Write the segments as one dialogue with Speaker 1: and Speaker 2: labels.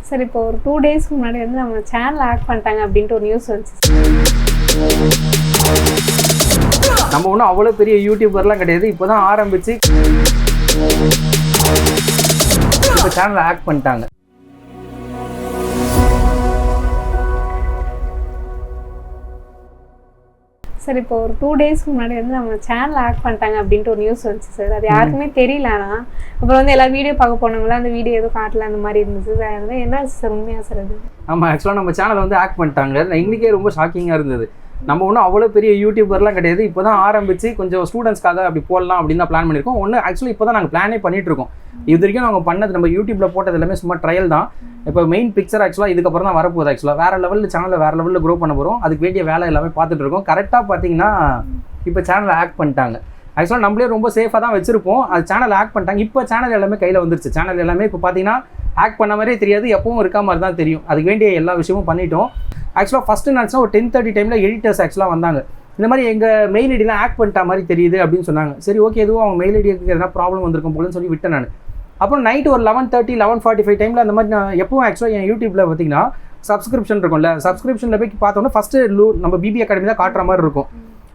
Speaker 1: Sir இப்போ ஒரு 2 டேஸ்க்கு முன்னாடி வந்து நம்ம சேனல் ஹேக் பண்ணிட்டாங்க அப்படின்ட்டு ஒரு நியூஸ் வந்துச்சு.
Speaker 2: நம்ம ஒன்றும் அவ்வளோ பெரிய யூடியூபர்லாம் கிடையாது. இப்போ தான் ஆரம்பிச்சு இப்போ சேனலை ஹேக் பண்ணிட்டாங்க.
Speaker 1: சார் இப்போ ஒரு 2 டேஸ்க்கு முன்னாடி வந்து நம்ம சேனல் ஹேக் பண்ணிட்டாங்க அப்படின்ட்டு ஒரு நியூஸ் வந்துச்சு சார். அது யாருக்குமே தெரியல. ஆனால் அப்புறம் வந்து எல்லா வீடியோ பார்க்க போனவங்களா அந்த வீடியோ எதுவும் காட்டல அந்த மாதிரி இருந்துச்சு. அது என்ன சார் உண்மையா சார் அது?
Speaker 2: ஆமாம், ஆக்சுவலாக நம்ம சேனலை வந்து ஹேக் பண்ணிட்டாங்க. இன்றைக்கே ரொம்ப ஷாக்கிங்காக இருந்தது. நம்ம ஒன்றும் அவ்வளோ பெரிய யூடியூபர்லாம் கிடையாது. இப்போ தான் ஆரம்பிச்சு கொஞ்சம் ஸ்டூடெண்ட்ஸ்க்காக அப்படி போடலாம் அப்படின்னு தான் பிளான் பண்ணியிருக்கோம். ஒன்று ஆக்சுவலி இப்போ தான் நாங்கள் பிளானே பண்ணிகிட்ருக்கோம். இது வரைக்கும் நாங்கள் பண்ணது நம்ம யூடியூப்பில் போட்டது எல்லாமே சும்மா ட்ரையல் தான். இப்போ மெயின் பிக்சர் ஆக்சுவலாக இதுக்கப்புறம் தான் வரப்போகுது. ஆக்சுவலாக வேறு லெவலில் சேனலில் வேறு லெவலில் க்ரோ பண்ண போகிறோம். அதுக்கு வேண்டிய வேலை எல்லாமே பார்த்துட்டு இருக்கோம். கரெக்டாக பார்த்தீங்கன்னா இப்போ சேனலை ஹேக் பண்ணிட்டாங்க. ஆக்சுவலாக நம்மளே ரொம்ப சேஃபாக தான் வச்சுருப்போம். அது சேனல் ஹேக் பண்ணிட்டாங்க. இப்போ சேனல் எல்லாமே கையில் வந்துருச்சு. சேனல் எல்லாமே இப்போ பார்த்தீங்கன்னா ஹேக் பண்ண மாதிரியே தெரியாது, எப்பவும் இருக்க மாதிரி தான் தெரியும். அதுக்கு வேண்டிய எல்லா விஷயமும் பண்ணிட்டோம். ஆக்சுவலாக ஃபஸ்ட்டு நினச்சா ஒரு 10:30 டைமில் எடிட்டர்ஸ் ஆக்சுவலாக வந்தாங்க. இந்த மாதிரி எங்கள் மெயில் ஐடிலாம் ஹேக் பண்ணிட்ட மாதிரி தெரியுது அப்படின்னு சொன்னாங்க. சரி ஓகே, எதுவும் அவங்க மெயில் ஐடிக்கு எதனா ப்ராப்ளம் வந்திருக்கும் போலன்னு சொல்லி விட்டேன் நான். அப்புறம் நைட்டு ஒரு 11:30 11:45 டைமில் அந்த மாதிரி நான் எப்பவும் ஆக்சுவலாக என் யூடியூப்பில் பார்த்தீங்கன்னா சப்ஸ்கிரிப்ஷன் இருக்கும்ல, சப்ஸ்கிரிப்ஷனில் போய் பார்த்தோன்னா ஃபஸ்ட்டு நம்ம பிபி அகாடமி தான் காட்டுற மாதிரி இருக்கும்.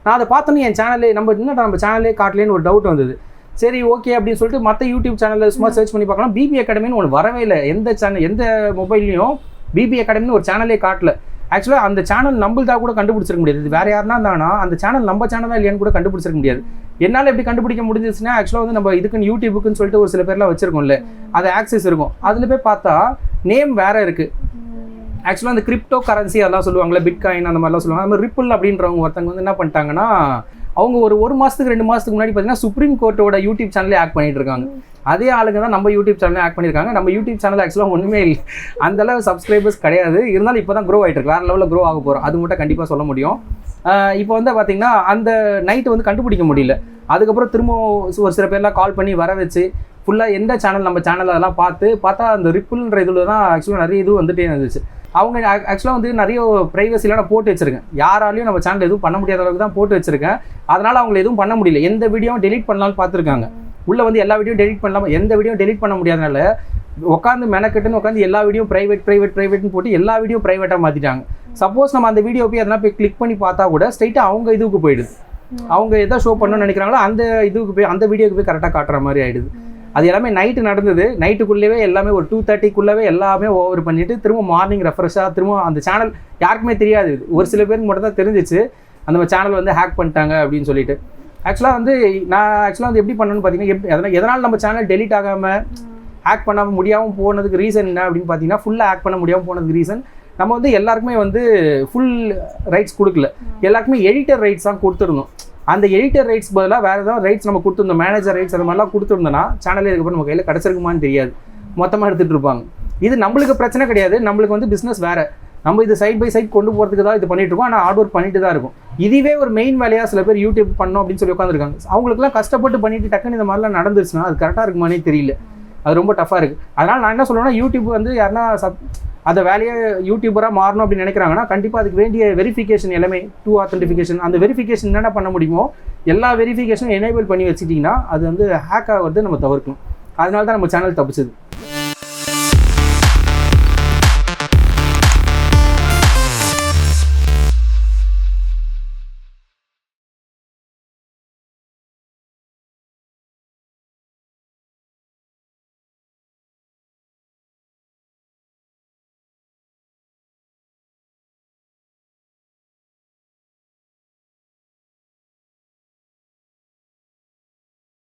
Speaker 2: நான் அதை பார்த்தோன்னே என் சேனலே நம்ம சேனலே காட்டலேன்னு ஒரு டவுட் வந்தது. சரி ஓகே அப்படின்னு சொல்லிட்டு மற்ற யூடியூப் சேனலில் சும்மா சர்ச் பண்ணி பார்க்கலாம். பிபி அகாடமின்னு ஒன்று வரவே இல்லை. எந்த மொபைல்லையும் பிபி அகாடமின்னு ஒரு சேனலே காட்டல. ஆக்சுவலாக அந்த சேனல் நம்மள்தான் கூட கண்டுபிடிச்சிருக்க முடியாது. இது வேறு யாருனா இருந்தாங்கன்னா அந்த சேனல் நம்ம சேனலாக இல்லையான்னு கூட கண்டுபிடிச்சிருக்க முடியாது. என்னால் எப்படி கண்டுபிடிக்க முடிஞ்சிச்சுன்னா ஆக்சுவலாக வந்து நம்ம இதுக்குன்னு யூடியூபுக்குன்னு சொல்லிட்டு ஒரு சில பேர்லாம் வச்சிருக்கோம்ல, அது ஆக்சஸ் இருக்கும். அதில் போய் பார்த்தா நேம் வேறு இருக்குது. ஆக்சுவலாக அந்த கிரிப்டோ கரன்சி அதெல்லாம் சொல்லுவாங்களே, பிட்காயின் அந்த மாதிரிலாம் சொல்லுவாங்க. அது மாதிரி ரிப்பிள் அப்படின்றவங்க ஒருத்தவங்க வந்து என்ன பண்ணிட்டாங்கன்னா, அவங்க ஒரு மாதத்துக்கு 2 மாதத்துக்கு முன்னாடி பார்த்தீங்கன்னா சுப்ரீம் கோர்ட்டோட யூடியூப் சேனலே ஹேக் பண்ணிட்டு இருக்காங்க. அதே ஆளுங்க தான் நம்ம யூடியூப் சேனலே ஹேக் பண்ணியிருக்காங்க. நம்ம யூடியூப் சேனல் ஆக்சுவலாக ஒன்றுமே இல்லை, அந்தளவு சப்ஸ்கிரைபர்ஸ் கிடையாது. இருந்தாலும் இப்போ தான் க்ரோ ஆகிட்டு இருக்கு. வேறு லெவலில் க்ரோ ஆக போகிறோம். அது மட்டும் கண்டிப்பாக சொல்ல முடியும். இப்போ வந்து பார்த்தீங்கன்னா அந்த நைட்டு வந்து கண்டுபிடிக்க முடியல. அதுக்கப்புறம் திரும்ப ஒரு சில பேர்லாம் கால் பண்ணி வர வச்சு ஃபுல்லாக எந்த சேனல் நம்ம சேனல் அதெல்லாம் பார்த்தா அந்த ரிப்பிள்ன்ற இதில் தான் ஆக்சுவலாக நிறைய இது வந்துட்டே இருந்துச்சு. அவங்க ஆக்சுவலாக வந்து நிறைய ப்ரைவசிலாம் நான் போட்டு வச்சுருக்கேன். யாராலையும் நம்ம சேனல் எதுவும் பண்ண முடியாத அளவுக்கு தான் போட்டு வச்சுருக்கேன். அதனால் அவங்களை எதுவும் பண்ண முடியல. எந்த வீடியோவும் டெலிட் பண்ணலாம்னு பார்த்துருக்காங்க. உள்ளே வந்து எல்லா வீடியோ டெலிட் பண்ணலாம், எந்த வீடியோ டெலிட் பண்ண முடியாதனால உட்காந்து மெனக்கட்டுன்னு உட்காந்து எல்லா வீடியோ ப்ரைவேட்னு போட்டு எல்லா வீடியோ ப்ரைவேட்டாக மாற்றிட்டாங்க. சப்போஸ் நம்ம அந்த வீடியோ போய் அதெல்லாம் போய் கிளிக் பண்ணி பார்த்தா கூட ஸ்ட்ரைட்டாக அவங்க இதுக்கு போயிடுது. அவங்க எதை ஷோ பண்ணணும்னு நினைக்கிறாங்களோ அந்த இதுக்கு போய் அந்த வீடியோக்கு போய் கரெக்டாக காட்டுற மாதிரி ஆகிடுது. அது எல்லாமே நைட்டு நடந்தது. நைட்டுக்குள்ளேயே எல்லாமே ஒரு 2:30க்குள்ளவே எல்லாமே ஓவர் பண்ணிவிட்டு திரும்ப மார்னிங் ரெஃப்ரெஷ்ஷாக திரும்ப அந்த சேனல் யாருக்குமே தெரியாது. ஒரு சில பேருக்கு மட்டும் தான் தெரிஞ்சிச்சு அந்த சேனல் வந்து ஹேக் பண்ணிட்டாங்க அப்படின்னு சொல்லிட்டு. ஆக்சுவலாக வந்து நான் எப்படி பண்ணணும்னு பார்த்தீங்கன்னா, எதனால் நம்ம சேனல் டெலிட் ஆகாமல் ஹேக் பண்ணாமல் முடியாமல் போனதுக்கு ரீசன் என்ன அப்படின்னு பார்த்தீங்கன்னா, ஃபுல்லாக ஹேக் பண்ண முடியாமல் போனதுக்கு ரீசன் நம்ம வந்து எல்லாருக்குமே வந்து ஃபுல் ரைட்ஸ் கொடுக்கல. எல்லாருக்குமே எடிட்டர் ரைட்ஸ் தான் கொடுத்துருந்தோம். அந்த எடிட்டர் ரைட்ஸ் பதிலாக வேறு ஏதாவது ரைட்ஸ் நம்ம கொடுத்துருந்தோம், மேனேஜர் ரைட்ஸ் அது மாதிரிலாம் கொடுத்துருந்தோன்னா சேனலே இதுக்கப்புறம் நம்ம கையில் கிடச்சிருக்குமான்னு தெரியாது. மொத்தமாக எடுத்துகிட்டு இருப்பாங்க. இது நம்மளுக்கு பிரச்சனை கிடையாது. நம்மளுக்கு வந்து பிஸ்னஸ் வேறு. நம்ம இது சைட் பை சைட் கொண்டு போகிறதுக்கு தான் இது பண்ணிட்டு இருக்கோம். ஆனால் ஹார்ட் ஒர்க் பண்ணிட்டு தான் இருக்கும். இதுவே ஒரு மெயின் வேலையாக சில பேர் யூடியூப் பண்ணணும் அப்படின்னு சொல்லி உட்காந்துருக்காங்க. அவங்களுக்குலாம் கஷ்டப்பட்டு பண்ணிட்டு டக்குன்னு இந்த மாதிரிலாம் நடந்துருச்சுன்னா அது கரெக்டாக இருக்குமானே தெரியல. அது ரொம்ப டஃபாக இருக்குது. அதனால் நான் என்ன சொல்லுவேன்னா, யூடியூப் வந்து யாருன்னா அந்த வேலையை யூடியூபராக மாறணும் அப்படின்னு நினைக்கிறாங்கன்னா கண்டிப்பாக அதுக்கு வேண்டிய வெரிஃபிகேஷன் எல்லாமே 2 ஆத்தென்டிஃபிகேஷன் அந்த வெரிஃபிகேஷன் என்னென்ன பண்ண முடியுமோ எல்லா வெரிஃபிகேஷனும் எனேபிள் பண்ணி வச்சுட்டிங்கன்னா அது வந்து ஹேக் ஆகிறது நம்ம தவிர்க்கணும். அதனால தான் நம்ம சேனல் தப்பிச்சது.